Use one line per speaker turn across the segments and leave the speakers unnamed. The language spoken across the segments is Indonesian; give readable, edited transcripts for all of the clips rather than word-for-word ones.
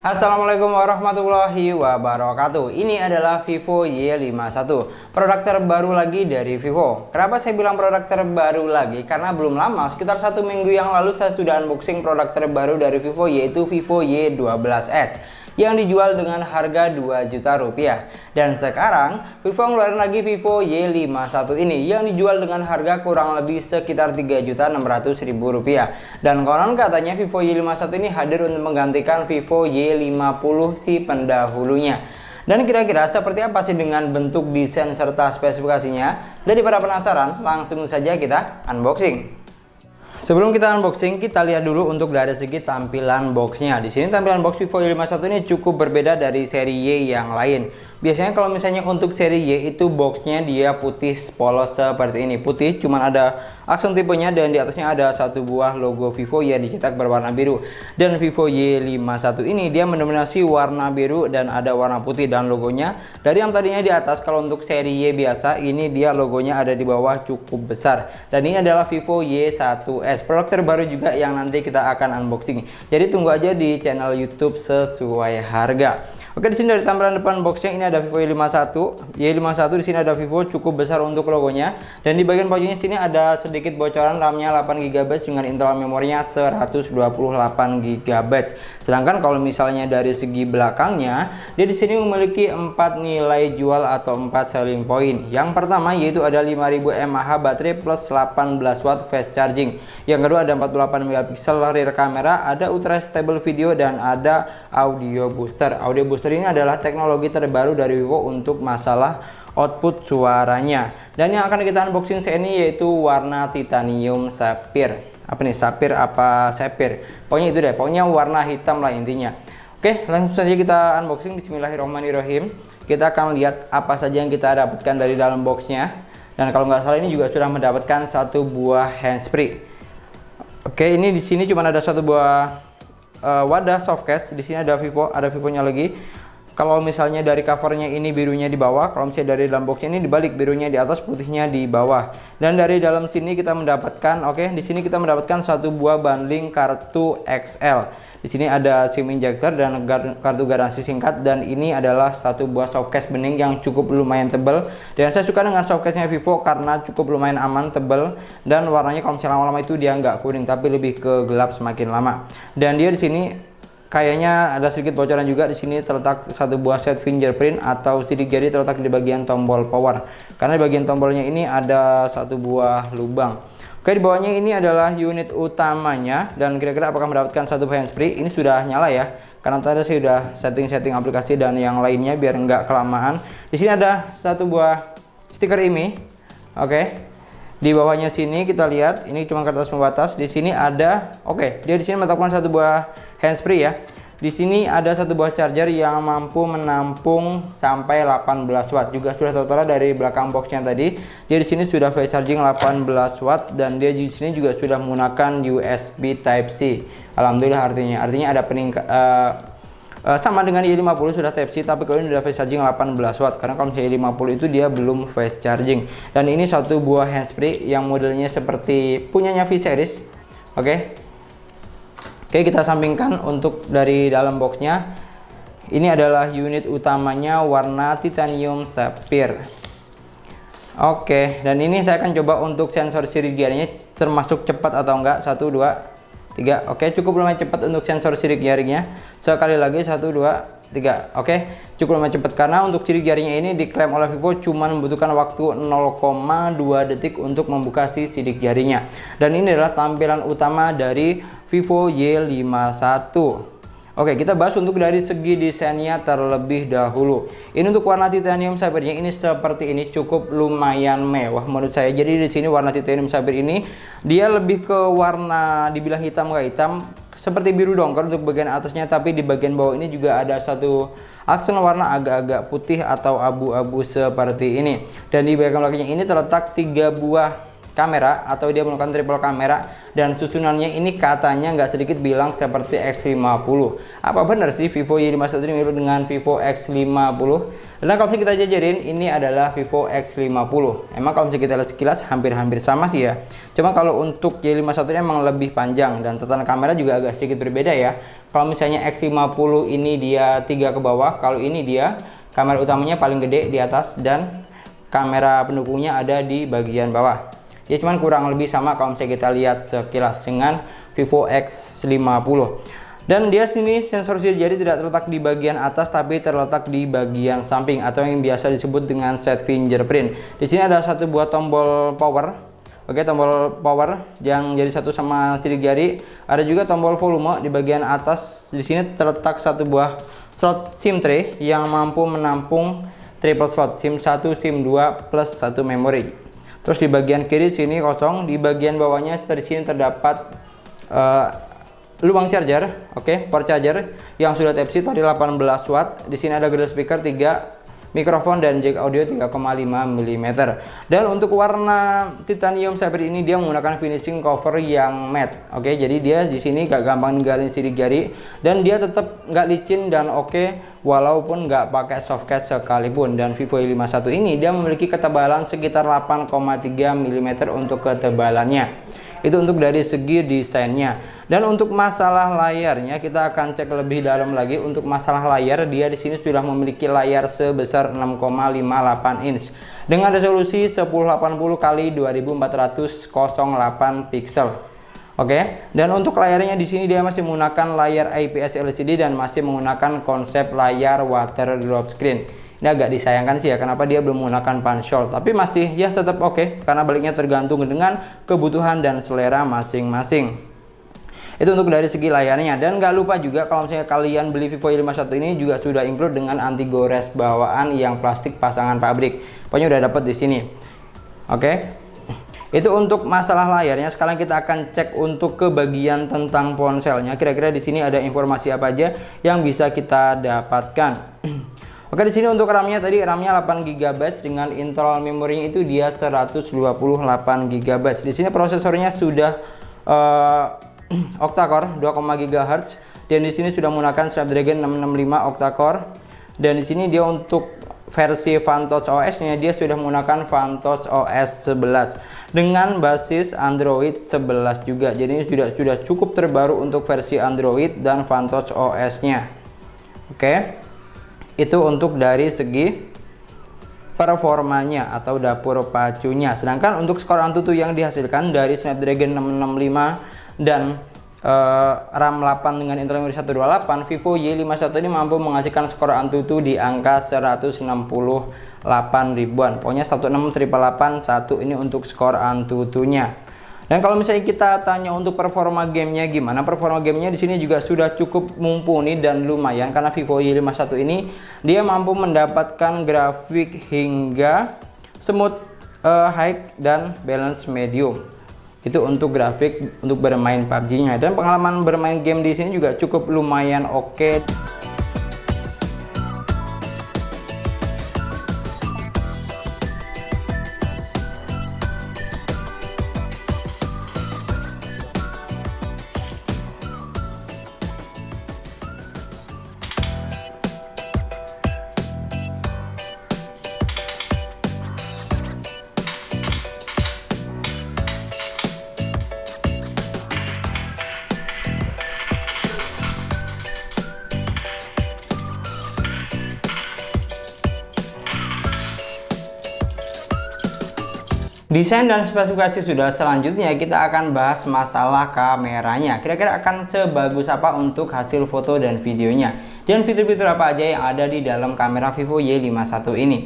Assalamualaikum warahmatullahi wabarakatuh. Ini adalah Vivo Y51, produk terbaru lagi dari Vivo. Kenapa saya bilang produk terbaru lagi? Karena belum lama, sekitar 1 minggu yang lalu saya sudah unboxing produk terbaru dari Vivo, yaitu Vivo Y12s yang dijual dengan harga 2 juta rupiah. Dan sekarang Vivo ngeluarin lagi Vivo Y51 ini yang dijual dengan harga kurang lebih sekitar 3.600.000 rupiah. Dan konon katanya Vivo Y51 ini hadir untuk menggantikan Vivo Y50 si pendahulunya. Dan kira-kira seperti apa sih dengan bentuk desain serta spesifikasinya? Daripada penasaran, langsung saja kita unboxing. Sebelum kita unboxing, kita lihat dulu untuk dari segi tampilan boxnya. Di sini tampilan box Vivo Y51 ini cukup berbeda dari seri Y yang lain. Biasanya kalau misalnya untuk seri Y itu boxnya dia putih polos seperti ini. Putih, cuman ada aksen tipenya dan di atasnya ada satu buah logo Vivo yang dicetak berwarna biru. Dan Vivo Y51 ini dia mendominasi warna biru dan ada warna putih dan logonya. Dari yang tadinya di atas, kalau untuk seri Y biasa, ini dia logonya ada di bawah cukup besar. Dan ini adalah Vivo Y1s, produk terbaru juga yang nanti kita akan unboxing. Jadi tunggu aja di channel YouTube sesuai harga. Oke, di sini dari tampilan depan boxnya ini ada Vivo Y51 di sini ada Vivo cukup besar untuk logonya, dan di bagian pojoknya sini ada sedikit bocoran RAM-nya 8 GB dengan internal memorinya 128 GB. Sedangkan kalau misalnya dari segi belakangnya, dia di sini memiliki 4 nilai jual atau 4 selling point. Yang pertama yaitu ada 5000 mAh baterai plus 18 watt fast charging. Yang kedua ada 48 megapiksel rear kamera, ada ultra stable video, dan ada audio booster. Audio booster ini adalah teknologi terbaru dari Vivo untuk masalah output suaranya. Dan yang akan kita unboxing saat ini yaitu warna titanium sapphire. Apa nih, sapphire apa sapphire? Pokoknya itu deh, pokoknya warna hitam lah intinya. Oke, langsung saja kita unboxing. Bismillahirrahmanirrahim. Kita akan lihat apa saja yang kita dapatkan dari dalam boxnya. Dan kalau nggak salah ini juga sudah mendapatkan satu buah handsfree. Oke, ini di sini cuma ada satu buah wadah softcase. Di sini ada Vivonya lagi. Kalau misalnya dari covernya ini birunya di bawah, kalau misalnya dari dalam boxnya ini dibalik, birunya di atas, putihnya di bawah. Dan dari dalam sini kita mendapatkan, di sini kita mendapatkan satu buah bundling kartu XL. Di sini ada SIM injector dan kartu garansi singkat, dan ini adalah satu buah softcase bening yang cukup lumayan tebal. Dan saya suka dengan softcase-nya Vivo karena cukup lumayan aman, tebal, dan warnanya kalau misalnya lama-lama itu dia nggak kuning tapi lebih ke gelap semakin lama. Dan dia di sini kayaknya ada sedikit bocoran juga. Di sini terletak satu buah set fingerprint atau sidik jari terletak di bagian tombol power. Karena di bagian tombolnya ini ada satu buah lubang. Oke, di bawahnya ini adalah unit utamanya, dan kira-kira apakah mendapatkan satu handsfree? Ini sudah nyala ya, karena tadi saya sudah setting aplikasi dan yang lainnya biar nggak kelamaan. Di sini ada satu buah stiker IMEI. Oke. Di bawahnya sini kita lihat ini cuma kertas pembatas. Di sini ada, dia di sini meletakkan satu buah handsfree ya. Di sini ada satu buah charger yang mampu menampung sampai 18 watt. Juga sudah tertera dari belakang boxnya tadi. Dia di sini sudah fast charging 18 watt, dan dia di sini juga sudah menggunakan USB Type C. Alhamdulillah, artinya ada sama dengan Y50 sudah Type C, tapi kalau ini sudah fast charging 18 watt. Karena kalau misalnya Y50 itu dia belum fast charging. Dan ini satu buah handsfree yang modelnya seperti punyanya V series. Oke, kita sampingkan untuk dari dalam boxnya. Ini adalah unit utamanya warna titanium sapphire. Oke, dan ini saya akan coba untuk sensor sidik jarinya termasuk cepat atau enggak. 1, 2, 3. Oke, cukup lumayan cepat untuk sensor sidik jarinya. Sekali lagi 1, 2, 3. Oke, cukup lumayan cepat karena untuk sidik jarinya ini diklaim oleh Vivo cuma membutuhkan waktu 0,2 detik untuk membuka si sidik jarinya. Dan ini adalah tampilan utama dari Vivo Y51. Oke, kita bahas untuk dari segi desainnya terlebih dahulu. Ini untuk warna titanium sapphire-nya ini seperti ini, cukup lumayan mewah menurut saya. Jadi di sini warna titanium sapphire ini dia lebih ke warna dibilang hitam nggak hitam, seperti biru dongker untuk bagian atasnya, tapi di bagian bawah ini juga ada satu aksen warna agak-agak putih atau abu-abu seperti ini. Dan di bagian belakangnya ini terletak 3 buah kamera atau dia menggunakan triple kamera, dan susunannya ini katanya nggak sedikit bilang seperti X50. Apa benar sih Vivo Y51 ini mirip dengan Vivo X50? Dan kalau kita jajarin, ini adalah Vivo X50. Emang kalau kita lihat sekilas hampir-hampir sama sih ya. Cuma kalau untuk Y51 ini emang lebih panjang dan tatanan kamera juga agak sedikit berbeda ya. Kalau misalnya X50 ini dia 3 ke bawah, kalau ini dia kamera utamanya paling gede di atas dan kamera pendukungnya ada di bagian bawah. Ya cuman kurang lebih sama kalau misalnya kita lihat sekilas dengan Vivo X50. Dan dia sini sensor sidik jari tidak terletak di bagian atas tapi terletak di bagian samping atau yang biasa disebut dengan set fingerprint. Di sini ada satu buah tombol power. Oke, tombol power yang jadi satu sama sidik jari. Ada juga tombol volume di bagian atas. Di sini terletak satu buah slot SIM tray yang mampu menampung triple slot SIM 1, SIM 2 plus satu memori. Terus di bagian kiri sini kosong, di bagian bawahnya di sini terdapat lubang charger, oke, port charger yang sudah Type-C tadi 18 watt. Di sini ada grill speaker 3, mikrofon dan jack audio 3,5 mm. Dan untuk warna titanium saphir ini dia menggunakan finishing cover yang matte. Oke, jadi dia di sini gak gampang ninggalin sidik jari dan dia tetap nggak licin dan oke walaupun nggak pakai softcase sekalipun. Dan Vivo Y51 ini dia memiliki ketebalan sekitar 8,3 mm untuk ketebalannya. Itu untuk dari segi desainnya. Dan untuk masalah layarnya kita akan cek lebih dalam lagi. Untuk masalah layar, dia di sini sudah memiliki layar sebesar 6,58 inch dengan resolusi 1080 x 2408 pixel. Oke, dan untuk layarnya di sini dia masih menggunakan layar IPS LCD dan masih menggunakan konsep layar water drop screen. Ini agak disayangkan sih ya, kenapa dia belum menggunakan punch-hole, tapi masih ya tetap oke, karena baliknya tergantung dengan kebutuhan dan selera masing-masing. Itu untuk dari segi layarnya. Dan nggak lupa juga kalau misalnya kalian beli Vivo Y51 ini juga sudah include dengan anti gores bawaan yang plastik pasangan pabrik. Pokoknya udah dapat di sini. Oke. Itu untuk masalah layarnya. Sekarang kita akan cek untuk ke bagian tentang ponselnya. Kira-kira di sini ada informasi apa aja yang bisa kita dapatkan. Oke, di sini untuk RAM-nya tadi RAM-nya 8 GB dengan internal memorinya itu dia 128 GB. Di sini prosesornya sudah octa-core 2, GHz dan di sini sudah menggunakan Snapdragon 665 octa-core. Dan di sini dia untuk versi Vantage OS-nya dia sudah menggunakan Vantage OS 11 dengan basis Android 11 juga. Jadi ini sudah cukup terbaru untuk versi Android dan Vantage OS-nya. Oke. Itu untuk dari segi performanya atau dapur pacunya. Sedangkan untuk skor AnTuTu yang dihasilkan dari Snapdragon 665 dan RAM 8 dengan Intel memori 128, Vivo Y51 ini mampu menghasilkan skor AnTuTu di angka 168 ribuan. Pokoknya 16881 ini untuk skor AnTuTu-nya. Dan kalau misalnya kita tanya untuk performa gamenya gimana, performa gamenya di sini juga sudah cukup mumpuni dan lumayan karena Vivo Y51 ini dia mampu mendapatkan grafik hingga smooth, high dan balance medium. Itu untuk grafik untuk bermain PUBG-nya. Dan pengalaman bermain game di sini juga cukup lumayan oke. Desain dan spesifikasi sudah, selanjutnya kita akan bahas masalah kameranya. Kira-kira akan sebagus apa untuk hasil foto dan videonya, dan fitur-fitur apa aja yang ada di dalam kamera Vivo Y51 ini.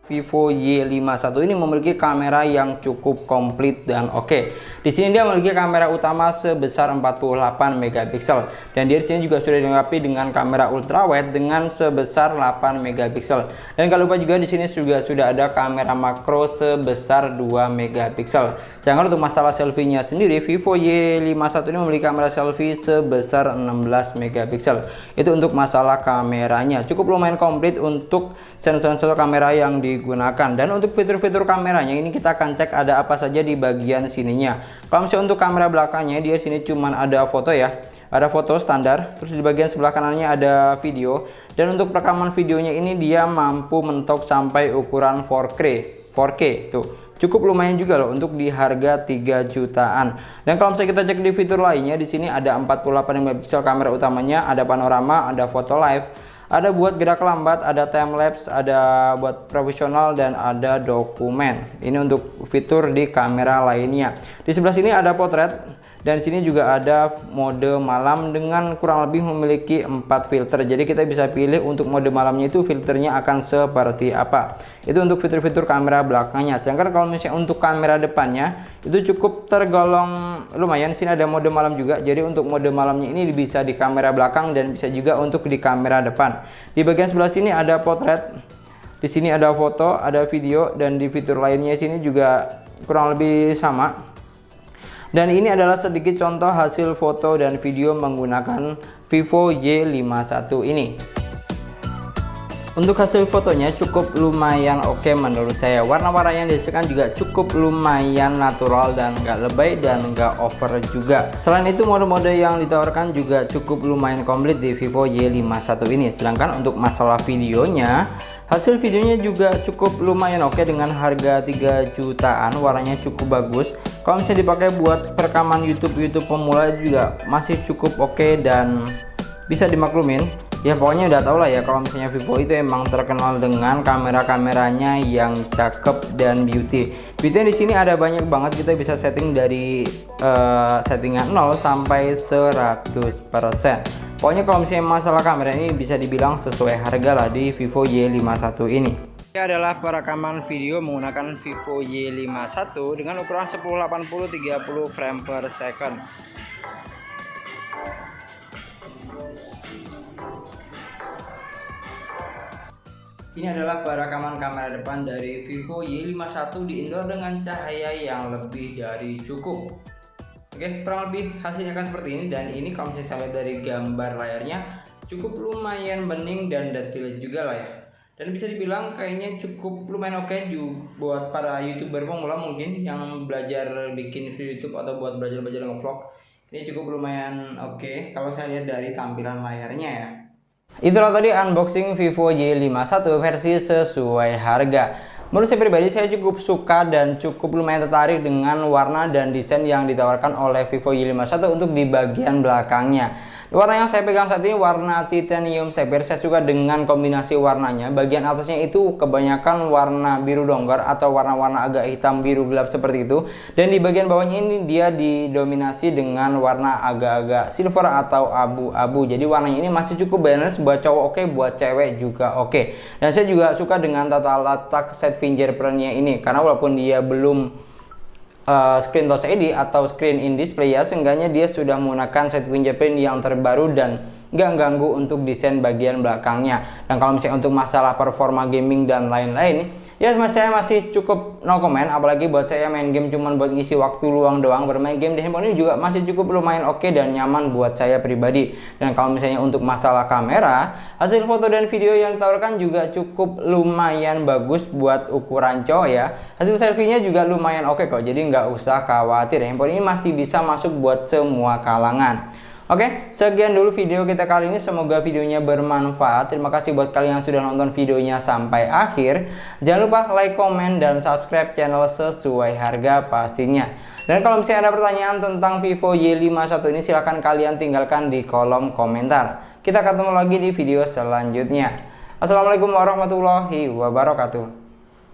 Vivo Y51 ini memiliki kamera yang cukup komplit dan oke. Di sini dia memiliki kamera utama sebesar 48 megapiksel dan dia di sini juga sudah dilengkapi dengan kamera ultrawide dengan sebesar 8 megapiksel. Dan kalau lupa juga di sini juga sudah ada kamera makro sebesar 2 megapiksel. Sedangkan untuk masalah selfie-nya sendiri, Vivo Y51 ini memiliki kamera selfie sebesar 16 megapiksel. Itu untuk masalah kameranya. Cukup lumayan komplit untuk sensor-sensor kamera yang di digunakan. Dan untuk fitur-fitur kameranya ini kita akan cek ada apa saja di bagian sininya. Kalau misalnya untuk kamera belakangnya, dia sini cuman ada foto ya, ada foto standar. Terus di bagian sebelah kanannya ada video. Dan untuk rekaman videonya ini dia mampu mentok sampai ukuran 4K tuh. Cukup lumayan juga loh untuk di harga 3 jutaan. Dan kalau misalnya kita cek di fitur lainnya, di sini ada 48 megapiksel kamera utamanya, ada panorama, ada foto live, ada buat gerak lambat, ada time lapse, ada buat profesional, dan ada dokumen. Ini untuk fitur di kamera lainnya. Di sebelah sini ada potret. Dan di sini juga ada mode malam dengan kurang lebih memiliki 4 filter. Jadi kita bisa pilih untuk mode malamnya itu filternya akan seperti apa. Itu untuk fitur-fitur kamera belakangnya. Sedangkan kalau misalnya untuk kamera depannya itu cukup tergolong lumayan. Sini ada mode malam juga. Jadi untuk mode malamnya ini bisa di kamera belakang dan bisa juga untuk di kamera depan. Di bagian sebelah sini ada potret. Di sini ada foto, ada video, dan di fitur lainnya sini juga kurang lebih sama. Dan ini adalah sedikit contoh hasil foto dan video menggunakan Vivo Y51 ini. Untuk hasil fotonya cukup lumayan oke menurut saya. Warna-warna yang dihasilkan juga cukup lumayan natural dan nggak lebay dan nggak over juga. Selain itu mode-mode yang ditawarkan juga cukup lumayan komplit di Vivo Y51 ini. Sedangkan untuk masalah videonya, hasil videonya juga cukup lumayan oke dengan harga 3 jutaan. Warnanya cukup bagus. Kalau misalnya dipakai buat perekaman YouTube pemula juga masih cukup oke dan bisa dimaklumin. Ya pokoknya udah tau lah ya kalau misalnya Vivo itu emang terkenal dengan kamera-kameranya yang cakep dan beauty. Beauty di sini ada banyak banget, kita bisa setting dari settingan 0 sampai 100%. Pokoknya kalau misalnya masalah kamera ini bisa dibilang sesuai harga lah di Vivo Y51 ini. Ini adalah perekaman video menggunakan Vivo Y51 dengan ukuran 1080 30 frame per second. Ini adalah perekaman kamera depan dari Vivo Y51 di indoor dengan cahaya yang lebih dari cukup. Oke, kurang lebih hasilnya kan seperti ini. Dan ini kalau misalnya saya lihat dari gambar layarnya cukup lumayan bening dan detail juga lah ya. Dan bisa dibilang kayaknya cukup lumayan oke juga buat para YouTuber pemula mungkin yang belajar bikin video YouTube atau buat belajar ngevlog. Ini cukup lumayan oke kalau saya lihat dari tampilan layarnya ya. Itulah tadi unboxing Vivo Y51 versi sesuai harga. Menurut saya pribadi, saya cukup suka dan cukup lumayan tertarik dengan warna dan desain yang ditawarkan oleh Vivo Y51 untuk di bagian belakangnya. Warna yang saya pegang saat ini warna titanium sapphire. Saya suka dengan kombinasi warnanya. Bagian atasnya itu kebanyakan warna biru dongker atau warna-warna agak hitam biru gelap seperti itu. Dan di bagian bawahnya ini dia didominasi dengan warna agak-agak silver atau abu-abu. Jadi warnanya ini masih cukup balance buat cowok oke, buat cewek juga oke. Dan saya juga suka dengan tata letak set fingerprintnya ini, karena walaupun dia belum screen touch ID atau screen in display ya, seenggaknya dia sudah menggunakan set fingerprint yang terbaru dan nggak ganggu untuk desain bagian belakangnya. Dan kalau misalnya untuk masalah performa gaming dan lain-lain ya, saya masih cukup no comment. Apalagi buat saya main game cuman buat ngisi waktu luang doang, bermain game di handphone ini juga masih cukup lumayan oke dan nyaman buat saya pribadi. Dan kalau misalnya untuk masalah kamera, hasil foto dan video yang ditawarkan juga cukup lumayan bagus buat ukuran cowok ya. Hasil selfie-nya juga lumayan oke kok, jadi nggak usah khawatir, handphone ini masih bisa masuk buat semua kalangan. Oke, sekian dulu video kita kali ini. Semoga videonya bermanfaat. Terima kasih buat kalian yang sudah nonton videonya sampai akhir. Jangan lupa like, komen, dan subscribe channel sesuai harga pastinya. Dan kalau misalnya ada pertanyaan tentang Vivo Y51 ini, silahkan kalian tinggalkan di kolom komentar. Kita ketemu lagi di video selanjutnya. Assalamualaikum warahmatullahi wabarakatuh.